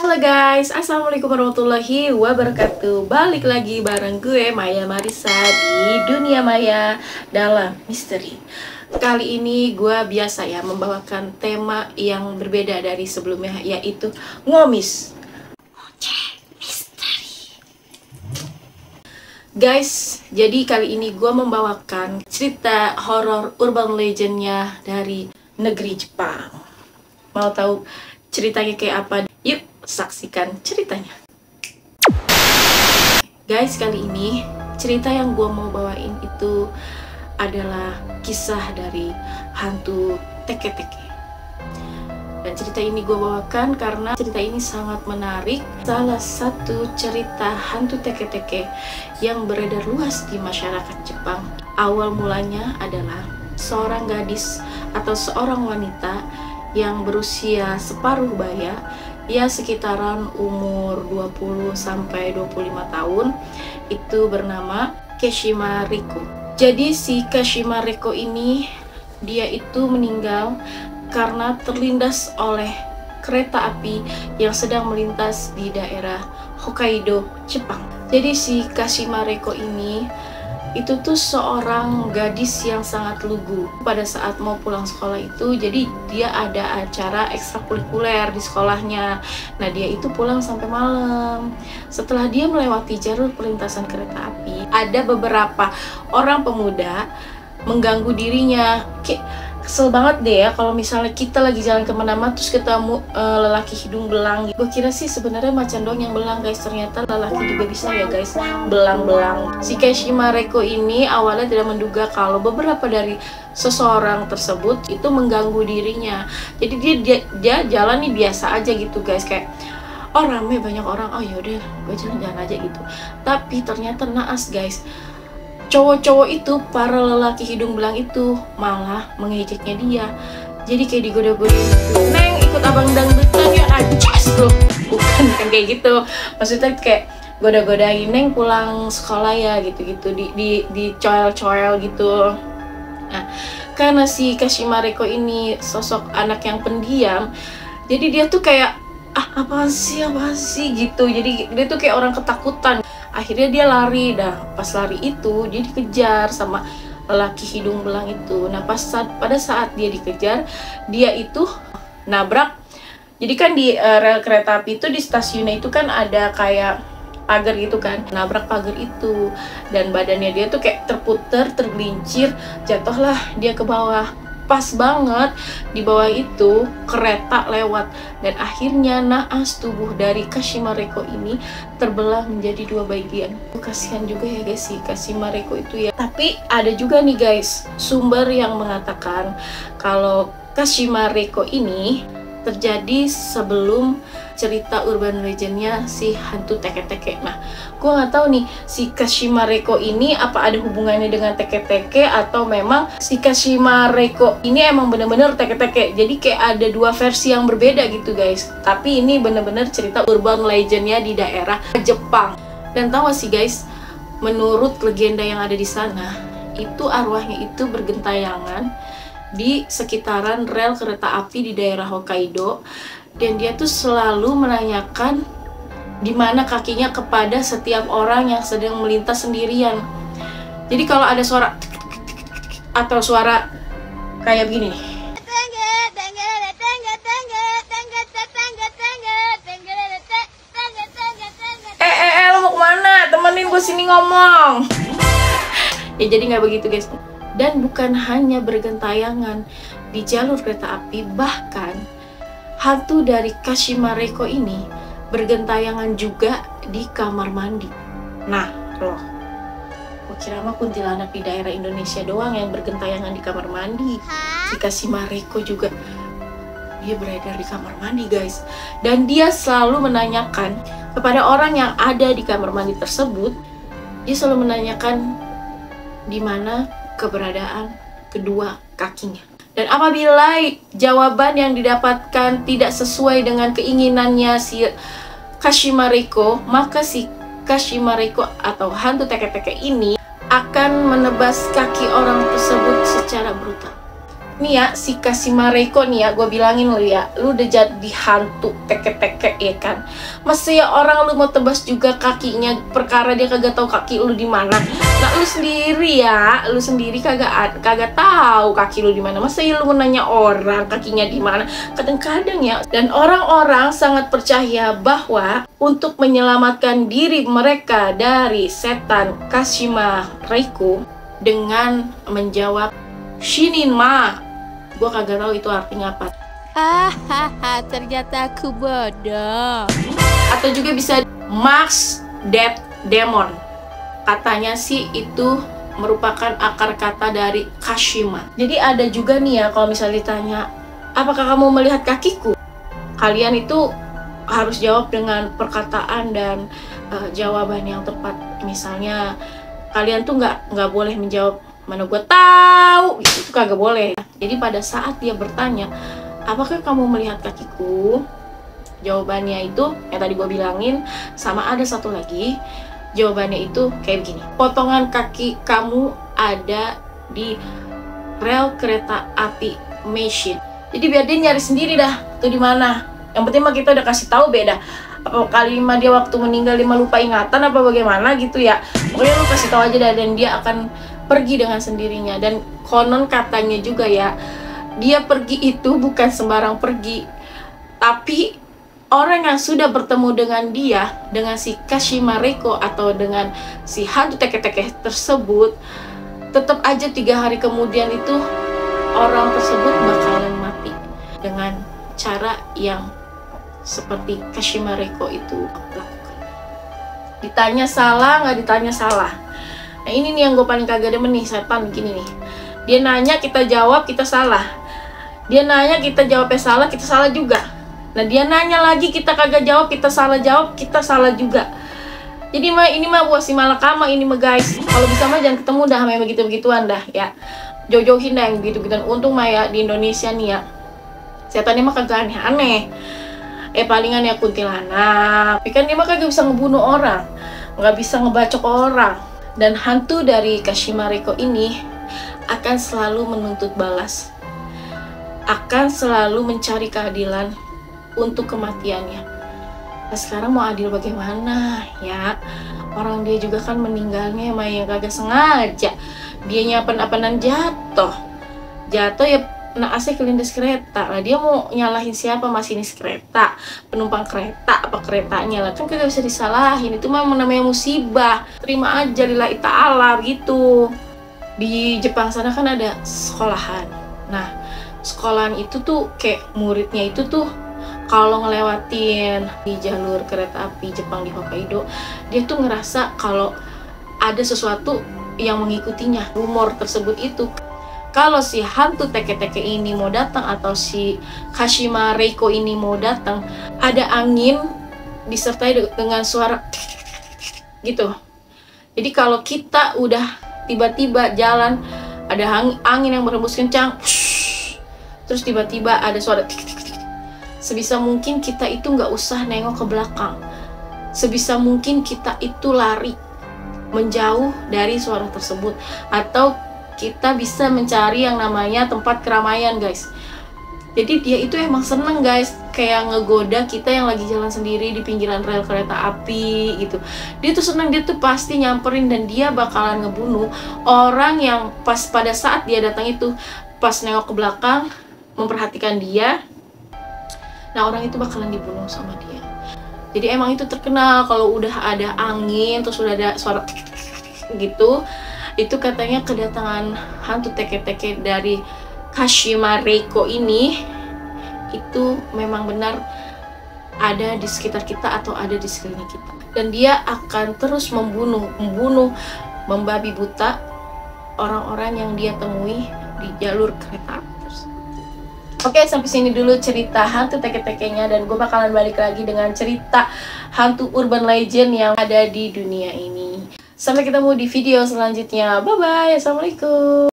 Halo guys, assalamualaikum warahmatullahi wabarakatuh. Balik lagi bareng gue Maya Marissa di Dunia Maya dalam Misteri. Kali ini gue biasa ya membawakan tema yang berbeda dari sebelumnya, yaitu ngomis misteri. Guys, jadi kali ini gue membawakan cerita horor urban legendnya dari negeri Jepang. Mau tahu ceritanya kayak apa? Yuk saksikan ceritanya. Guys, kali ini cerita yang gue mau bawain itu adalah kisah dari hantu teke-teke. Dan cerita ini gue bawakan karena cerita ini sangat menarik. Salah satu cerita hantu teke-teke yang beredar luas di masyarakat Jepang. Awal mulanya adalah seorang gadis atau seorang wanita yang berusia separuh baya, ya sekitaran umur 20 sampai 25 tahun, itu bernama Kashima Riko. Jadi si Kashima Riko ini dia itu meninggal karena terlindas oleh kereta api yang sedang melintas di daerah Hokkaido, Jepang. Jadi si Kashima Riko ini itu tuh seorang gadis yang sangat lugu. Pada saat mau pulang sekolah itu, jadi dia ada acara ekstrakurikuler di sekolahnya. Nah, dia itu pulang sampai malam. Setelah dia melewati jalur perlintasan kereta api, ada beberapa orang pemuda mengganggu dirinya. Kayak kesel banget deh ya kalau misalnya kita lagi jalan kemana-mana terus ketemu lelaki hidung belang. Gue kira sih sebenarnya macan doang yang belang guys, ternyata lelaki juga bisa ya guys belang-belang. Si Kashima Riko ini awalnya tidak menduga kalau beberapa dari seseorang tersebut itu mengganggu dirinya. Jadi dia jalan nih biasa aja gitu guys, kayak oh rame banyak orang, oh yaudah gue jalan-jalan aja gitu. Tapi ternyata naas guys, cowok-cowok itu, para lelaki hidung belang itu malah mengejeknya dia. Jadi kayak digoda-godain gitu, "Neng, ikut abang dangdutan ya, ajas tuh." Bukan kayak gitu. Maksudnya kayak goda-godain, "Neng pulang sekolah ya," gitu-gitu, di coel-coel gitu. Nah, karena si Kashima Riko ini sosok anak yang pendiam, jadi dia tuh kayak apaan sih gitu. Jadi dia tuh kayak orang ketakutan. Akhirnya dia lari. Dah pas lari itu dia dikejar sama lelaki hidung belang itu. Nah pada saat dia dikejar, dia itu nabrak. Jadi kan di rel kereta api itu di stasiunnya itu kan ada kayak pagar gitu kan, nabrak pagar itu dan badannya dia tuh kayak terputer, tergelincir, jatuhlah dia ke bawah. Pas banget di bawah itu kereta lewat dan akhirnya naas tubuh dari Kashima Riko ini terbelah menjadi dua bagian. Kasihan juga ya guys si Kashima Riko itu ya. Tapi ada juga nih guys sumber yang mengatakan kalau Kashima Riko ini terjadi sebelum cerita urban legendnya si hantu teke-teke. Nah, gue nggak tahu nih si Kashima Riko ini apa ada hubungannya dengan teke-teke atau memang si Kashima Riko ini emang bener-bener teke-teke. Jadi kayak ada dua versi yang berbeda gitu guys. Tapi ini bener-bener cerita urban legendnya di daerah Jepang. Dan tahu gak sih guys, menurut legenda yang ada di sana, itu arwahnya itu bergentayangan di sekitaran rel kereta api di daerah Hokkaido, dan dia tuh selalu menanyakan di mana kakinya kepada setiap orang yang sedang melintas sendirian. Jadi kalau ada suara atau suara kayak begini nih, lo mau kemana? Temenin gue sini ngomong. Ya jadi nggak begitu guys. Dan bukan hanya bergentayangan di jalur kereta api, bahkan hantu dari Kashima Riko ini bergentayangan juga di kamar mandi. Nah, loh, gue kira mah kuntilanak di daerah Indonesia doang yang bergentayangan di kamar mandi. Si Kashima Riko juga dia beredar di kamar mandi guys. Dan dia selalu menanyakan kepada orang yang ada di kamar mandi tersebut, dia selalu menanyakan di mana keberadaan kedua kakinya. Dan apabila jawaban yang didapatkan tidak sesuai dengan keinginannya si Kashima Riko, maka si Kashima Riko atau hantu teke-teke ini akan menebas kaki orang tersebut secara brutal. Nih ya, si Kashima Reiko nih ya, gue bilangin lu ya, lu udah jadi hantu teke-teke ya kan. Masa ya orang lu mau tebas juga kakinya perkara dia kagak tahu kaki lu di mana. Nah lu sendiri ya, lu sendiri kagak tahu kaki lu di mana. Masa ya lu mau nanya orang kakinya di mana? Kadang-kadang ya, dan orang-orang sangat percaya bahwa untuk menyelamatkan diri mereka dari setan Kashima Reiko dengan menjawab Shininma. Gue kagak tahu itu artinya apa. Hahaha, ternyata aku bodoh. Atau juga bisa Max Death Demon. Katanya sih itu merupakan akar kata dari Kashima. Jadi ada juga nih ya, kalau misalnya ditanya, apakah kamu melihat kakiku? Kalian itu harus jawab dengan perkataan dan jawaban yang tepat. Misalnya kalian tuh nggak boleh menjawab mana gue tahu, itu kagak boleh. Jadi pada saat dia bertanya, apakah kamu melihat kakiku? Jawabannya itu yang tadi gue bilangin, sama ada satu lagi jawabannya itu kayak begini, potongan kaki kamu ada di rel kereta api Meishin. Jadi biar dia nyari sendiri dah tuh di mana. Yang penting mah kita udah kasih tahu beda. Apa kali mah dia waktu meninggal dia lupa ingatan apa bagaimana gitu ya. Pokoknya lu kasih tahu aja dah, dan dia akan pergi dengan sendirinya. Dan konon katanya juga ya, dia pergi itu bukan sembarang pergi, tapi orang yang sudah bertemu dengan dia, dengan si Kashima Reiko atau dengan si hantu teke-teke tersebut, tetap aja 3 hari kemudian itu orang tersebut bakalan mati dengan cara yang seperti Kashima Reiko itu lakukan. Ditanya salah, nggak ditanya salah. Nah ini nih yang gue paling kagak demen nih, setan gini nih. Dia nanya, kita jawab, kita salah. Dia nanya, kita jawabnya salah, kita salah juga. Nah dia nanya lagi, kita kagak jawab, kita salah jawab, kita salah juga. Jadi mah ini mah buat si malakama ini mah guys. Kalau bisa mah jangan ketemu dah sama yang begitu-begituan dah ya. Jauh-jauhin dah yang begitu-begituan. Untung mah ya di Indonesia nih ya, setannya mah kagak aneh-aneh. Palingan ya kuntilanak. Tapi kan dia mah kagak bisa ngebunuh orang, nggak bisa ngebacok orang. Dan hantu dari Kashima Reiko ini akan selalu menuntut balas, akan selalu mencari keadilan untuk kematiannya. Nah sekarang mau adil bagaimana ya? Orang dia juga kan meninggalnya emang yang kagak sengaja. Dia nyapen-apenan jatuh ya, nah AC kelindes kereta lah. Dia mau nyalahin siapa? Masinis kereta, penumpang kereta, apa keretanya lah? Kan kagak bisa disalahin, itu memang namanya musibah. Terima aja lillahi ta'ala gitu. Di Jepang sana kan ada sekolahan. Nah sekolahan itu tuh kayak muridnya itu tuh kalau ngelewatin di jalur kereta api Jepang di Hokkaido, dia tuh ngerasa kalau ada sesuatu yang mengikutinya. Rumor tersebut itu, kalau si hantu teke-teke ini mau datang atau si Kashima Reiko ini mau datang, ada angin disertai dengan suara gitu. Jadi kalau kita udah tiba-tiba jalan, ada angin yang berhembus kencang, terus tiba-tiba ada suara, sebisa mungkin kita itu nggak usah nengok ke belakang. Sebisa mungkin kita itu lari, menjauh dari suara tersebut. Atau kita bisa mencari yang namanya tempat keramaian guys. Jadi dia itu emang seneng guys, kayak ngegoda kita yang lagi jalan sendiri di pinggiran rel kereta api gitu. Dia tuh seneng, dia tuh pasti nyamperin dan dia bakalan ngebunuh orang yang pas pada saat dia datang itu, pas nengok ke belakang, memperhatikan dia. Nah orang itu bakalan dibunuh sama dia. Jadi emang itu terkenal kalau udah ada angin terus udah ada suara gitu, itu katanya kedatangan hantu teke-teke dari Kashima Reiko ini itu memang benar ada di sekitar kita atau ada di sekeliling kita, dan dia akan terus membunuh, membabi buta orang-orang yang dia temui di jalur kereta api. Oke, sampai sini dulu cerita hantu teke-tekenya, dan gue bakalan balik lagi dengan cerita hantu urban legend yang ada di dunia ini. Sampai ketemu di video selanjutnya. Bye-bye. Assalamualaikum.